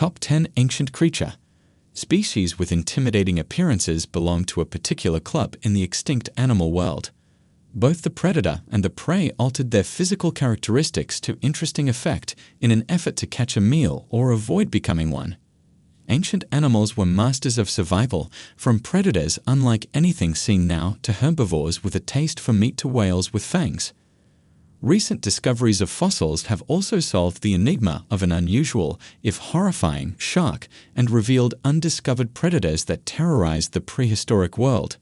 Top 10 Ancient Creature. Species with intimidating appearances belong to a particular club in the extinct animal world. Both the predator and the prey altered their physical characteristics to interesting effect in an effort to catch a meal or avoid becoming one. Ancient animals were masters of survival, from predators unlike anything seen now to herbivores with a taste for meat to whales with fangs. Recent discoveries of fossils have also solved the enigma of an unusual, if horrifying, shark and revealed undiscovered predators that terrorized the prehistoric world.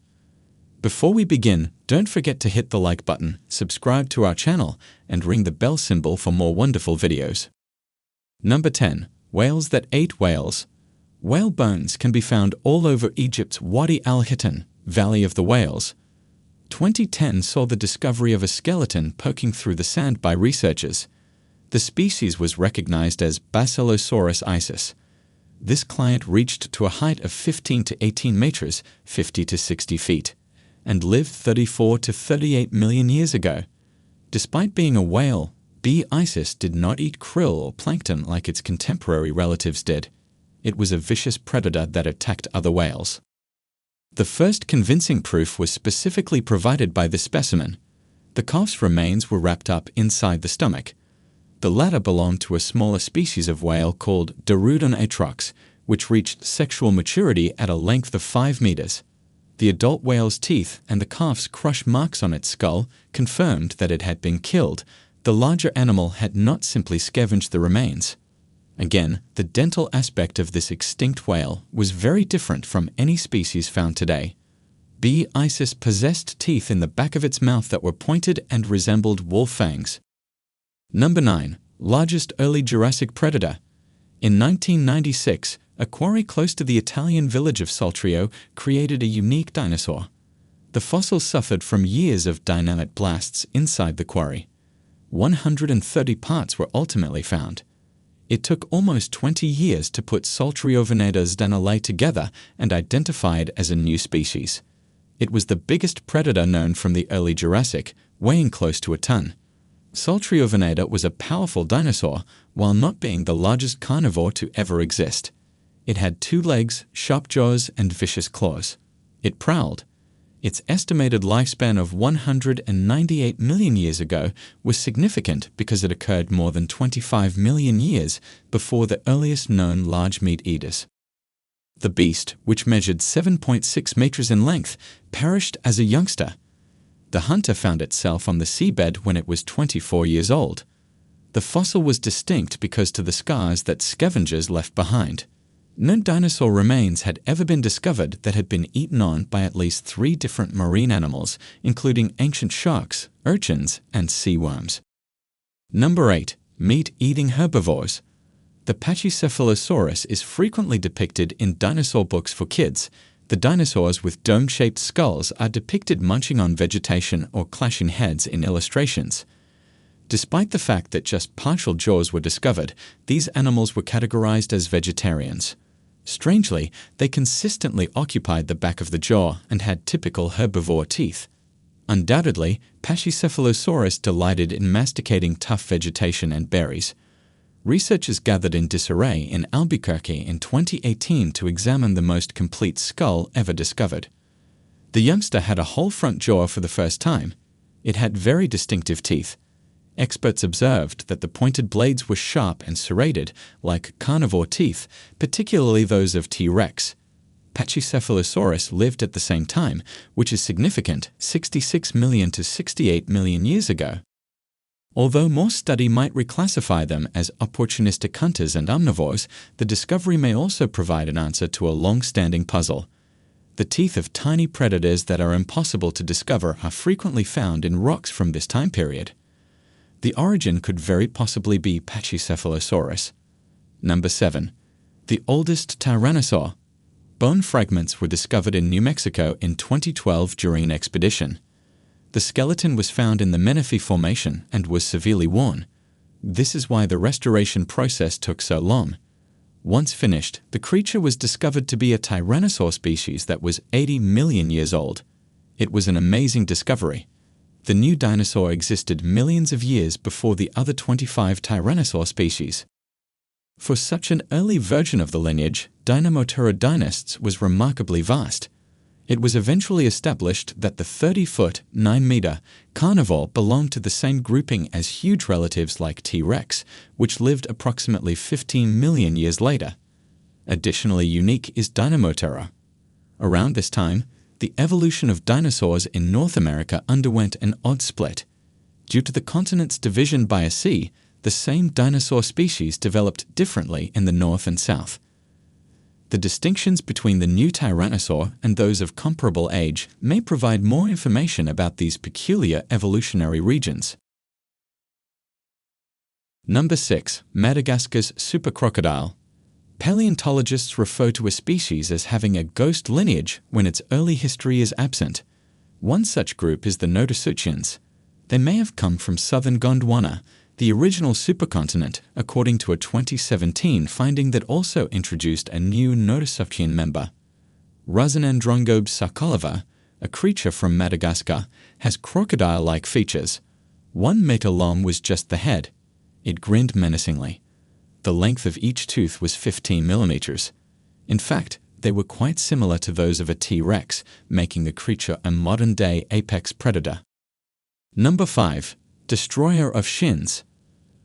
Before we begin, don't forget to hit the like button, subscribe to our channel, and ring the bell symbol for more wonderful videos. Number 10. Whales that ate whales. Whale bones can be found all over Egypt's Wadi al-Hitan, Valley of the Whales. 2010 saw the discovery of a skeleton poking through the sand by researchers. The species was recognized as Basilosaurus isis. This client reached to a height of 15 to 18 meters, 50 to 60 feet, and lived 34 to 38 million years ago. Despite being a whale, B. isis did not eat krill or plankton like its contemporary relatives did. It was a vicious predator that attacked other whales. The first convincing proof was specifically provided by this specimen. The calf's remains were wrapped up inside the stomach. The latter belonged to a smaller species of whale called Dorudon atrox, which reached sexual maturity at a length of 5 meters. The adult whale's teeth and the calf's crush marks on its skull confirmed that it had been killed. The larger animal had not simply scavenged the remains. Again, the dental aspect of this extinct whale was very different from any species found today. B. isis possessed teeth in the back of its mouth that were pointed and resembled wolf fangs. Number 9. Largest early Jurassic predator. In 1996, a quarry close to the Italian village of Soltrio created a unique dinosaur. The fossil suffered from years of dynamite blasts inside the quarry. 130 parts were ultimately found. It took almost 20 years to put Soltriovenatus danelei together and identify it as a new species. It was the biggest predator known from the early Jurassic, weighing close to a ton. Soltriovenata was a powerful dinosaur, while not being the largest carnivore to ever exist. It had 2 legs, sharp jaws, and vicious claws. It prowled. Its estimated lifespan of 198 million years ago was significant because it occurred more than 25 million years before the earliest known large meat eaters. The beast, which measured 7.6 meters in length, perished as a youngster. The hunter found itself on the seabed when it was 24 years old. The fossil was distinct because of the scars that scavengers left behind. No dinosaur remains had ever been discovered that had been eaten on by at least 3 different marine animals, including ancient sharks, urchins, and sea worms. Number 8. Meat-eating herbivores. The Pachycephalosaurus is frequently depicted in dinosaur books for kids. The dinosaurs with dome-shaped skulls are depicted munching on vegetation or clashing heads in illustrations. Despite the fact that just partial jaws were discovered, these animals were categorized as vegetarians. Strangely, they consistently occupied the back of the jaw and had typical herbivore teeth. Undoubtedly, Pachycephalosaurus delighted in masticating tough vegetation and berries. Researchers gathered in disarray in Albuquerque in 2018 to examine the most complete skull ever discovered. The youngster had a whole front jaw for the first time. It had very distinctive teeth. Experts observed that the pointed blades were sharp and serrated, like carnivore teeth, particularly those of T. rex. Pachycephalosaurus lived at the same time, which is significant, 66 million to 68 million years ago. Although more study might reclassify them as opportunistic hunters and omnivores, the discovery may also provide an answer to a long-standing puzzle. The teeth of tiny predators that are impossible to discover are frequently found in rocks from this time period. The origin could very possibly be Pachycephalosaurus. Number 7. The oldest Tyrannosaur. Bone fragments were discovered in New Mexico in 2012 during an expedition. The skeleton was found in the Menifee Formation and was severely worn. This is why the restoration process took so long. Once finished, the creature was discovered to be a Tyrannosaur species that was 80 million years old. It was an amazing discovery. The new dinosaur existed millions of years before the other 25 Tyrannosaur species. For such an early version of the lineage, Dynamopterodinists was remarkably vast. It was eventually established that the 30-foot, 9-meter carnivore belonged to the same grouping as huge relatives like T. rex, which lived approximately 15 million years later. Additionally unique is Dynamoptera. Around this time, the evolution of dinosaurs in North America underwent an odd split. Due to the continent's division by a sea, the same dinosaur species developed differently in the north and south. The distinctions between the new Tyrannosaur and those of comparable age may provide more information about these peculiar evolutionary regions. Number 6. Madagascar's supercrocodile. Paleontologists refer to a species as having a ghost lineage when its early history is absent. One such group is the Notosuchians. They may have come from southern Gondwana, the original supercontinent, according to a 2017 finding that also introduced a new Notosuchian member. Razanandrongobe sarcolava, a creature from Madagascar, has crocodile-like features. 1 meter long was just the head. It grinned menacingly. The length of each tooth was 15 millimeters. In fact, they were quite similar to those of a T. rex, making the creature a modern-day apex predator. Number 5. Destroyer of shins.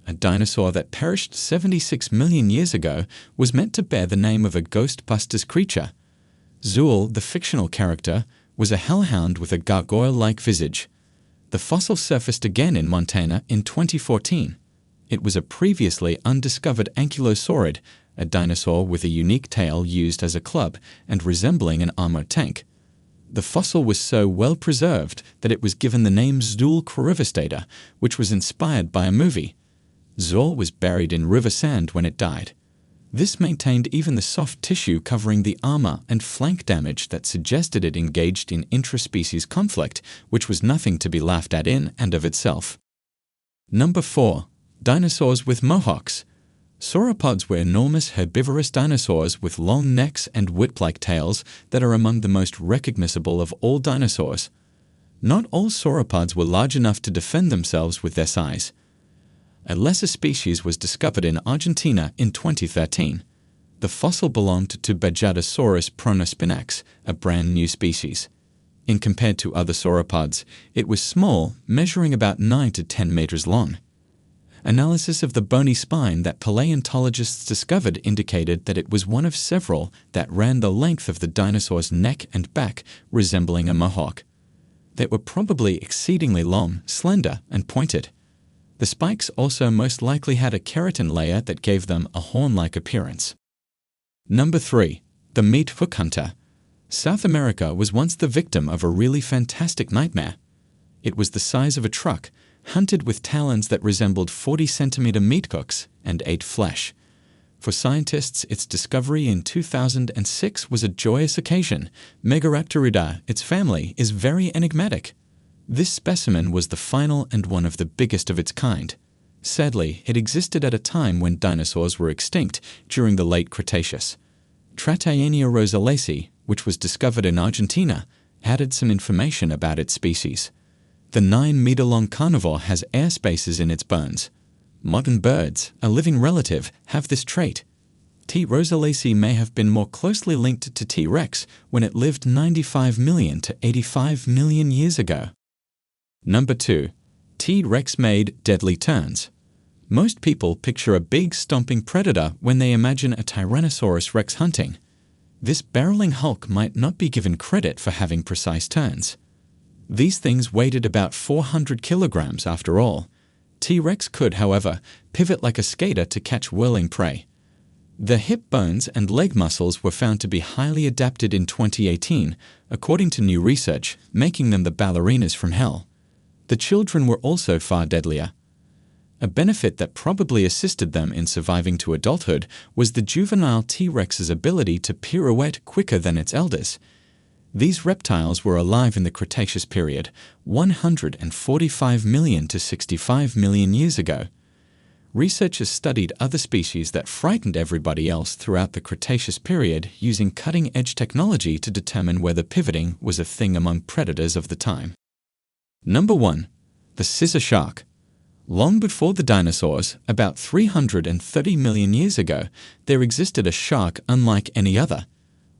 A dinosaur that perished 76 million years ago was meant to bear the name of a Ghostbusters creature. Zool, the fictional character, was a hellhound with a gargoyle-like visage. The fossil surfaced again in Montana in 2014. It was a previously undiscovered ankylosaurid, a dinosaur with a unique tail used as a club and resembling an armored tank. The fossil was so well preserved that it was given the name Zool crurivistator, which was inspired by a movie. Zool was buried in river sand when it died. This maintained even the soft tissue covering the armor and flank damage that suggested it engaged in intraspecies conflict, which was nothing to be laughed at in and of itself. Number 4. Dinosaurs with mohawks. Sauropods were enormous herbivorous dinosaurs with long necks and whip-like tails that are among the most recognizable of all dinosaurs. Not all sauropods were large enough to defend themselves with their size. A lesser species was discovered in Argentina in 2013. The fossil belonged to Bajadasaurus pronospinax, a brand new species. In compared to other sauropods, it was small, measuring about 9 to 10 meters long. Analysis of the bony spine that paleontologists discovered indicated that it was one of several that ran the length of the dinosaur's neck and back, resembling a mohawk. They were probably exceedingly long, slender, and pointed. The spikes also most likely had a keratin layer that gave them a horn-like appearance. Number 3. The meat hook hunter. South America was once the victim of a really fantastic nightmare. It was the size of a truck, hunted with talons that resembled 40-centimeter meat hooks and ate flesh. For scientists, its discovery in 2006 was a joyous occasion. Megaraptoridae, its family, is very enigmatic. This specimen was the final and one of the biggest of its kind. Sadly, it existed at a time when dinosaurs were extinct during the late Cretaceous. Tratayenia rosalacea, which was discovered in Argentina, added some information about its species. The 9-meter-long carnivore has air spaces in its bones. Modern birds, a living relative, have this trait. T. rosalacea may have been more closely linked to T. rex when it lived 95 million to 85 million years ago. Number 2. T. rex made deadly turns. Most people picture a big stomping predator when they imagine a Tyrannosaurus rex hunting. This barreling hulk might not be given credit for having precise turns. These things weighed about 400 kilograms after all. T. rex could, however, pivot like a skater to catch whirling prey. The hip bones and leg muscles were found to be highly adapted in 2018, according to new research, making them the ballerinas from hell. The children were also far deadlier. A benefit that probably assisted them in surviving to adulthood was the juvenile T. rex's ability to pirouette quicker than its elders. These reptiles were alive in the Cretaceous period, 145 million to 65 million years ago. Researchers studied other species that frightened everybody else throughout the Cretaceous period using cutting-edge technology to determine whether pivoting was a thing among predators of the time. Number 1. The scissor shark. Long before the dinosaurs, about 330 million years ago, there existed a shark unlike any other.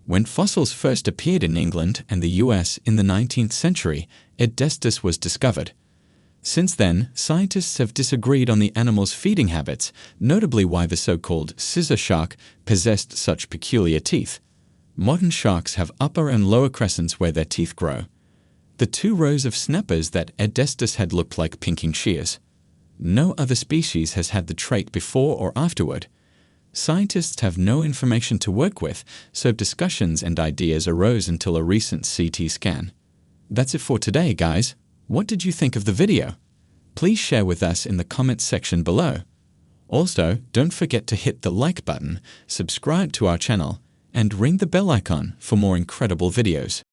When fossils first appeared in England and the US in the 19th century, Edestus was discovered. Since then, scientists have disagreed on the animal's feeding habits, notably why the so-called scissor shark possessed such peculiar teeth. Modern sharks have upper and lower crescents where their teeth grow. The two rows of snappers that Edestus had looked like pinking shears. No other species has had the trait before or afterward. Scientists have no information to work with, so discussions and ideas arose until a recent CT scan. That's it for today, guys. What did you think of the video? Please share with us in the comments section below. Also, don't forget to hit the like button, subscribe to our channel, and ring the bell icon for more incredible videos.